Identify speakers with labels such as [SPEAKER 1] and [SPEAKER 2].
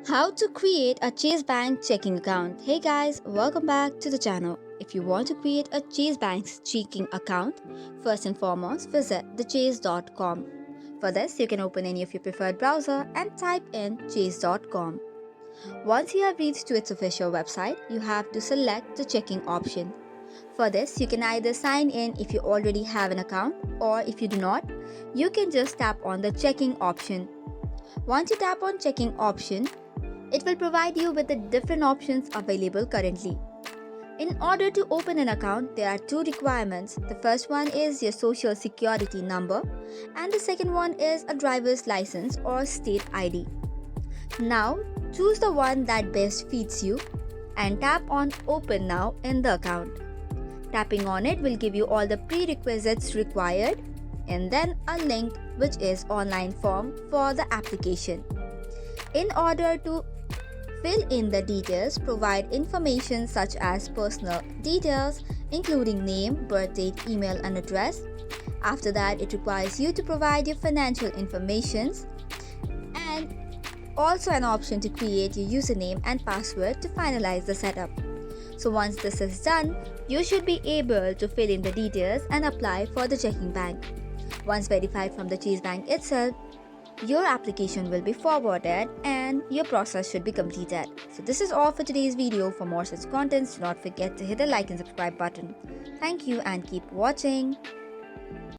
[SPEAKER 1] How to create a Chase Bank checking account. Hey guys, welcome back to the channel. If you want to create a Chase Bank's checking account, first and foremost visit thechase.com. For this, you can open any of your preferred browser and type in chase.com. Once you have reached to its official website, you have to select the checking option. For this, you can either sign in if you already have an account, or if you do not, you can just tap on the checking option. Once you tap on checking option, it will provide you with the different options available currently. In order to open an account, there are two requirements. The first one is your social security number, and the second one is a driver's license or state ID. Now, choose the one that best fits you and tap on Open Now in the account. Tapping on it will give you all the prerequisites required and then a link which is online form for the application. In order to fill in the details, provide information such as personal details including name, birth date, email and address. After that, it requires you to provide your financial information and also an option to create your username and password to finalize the setup. So once this is done, you should be able to fill in the details and apply for the checking bank. Once verified from the Chase Bank itself, your application will be forwarded and your process should be completed. So this is all for today's video. For more such contents, do not forget to hit the like and subscribe button. Thank you and keep watching.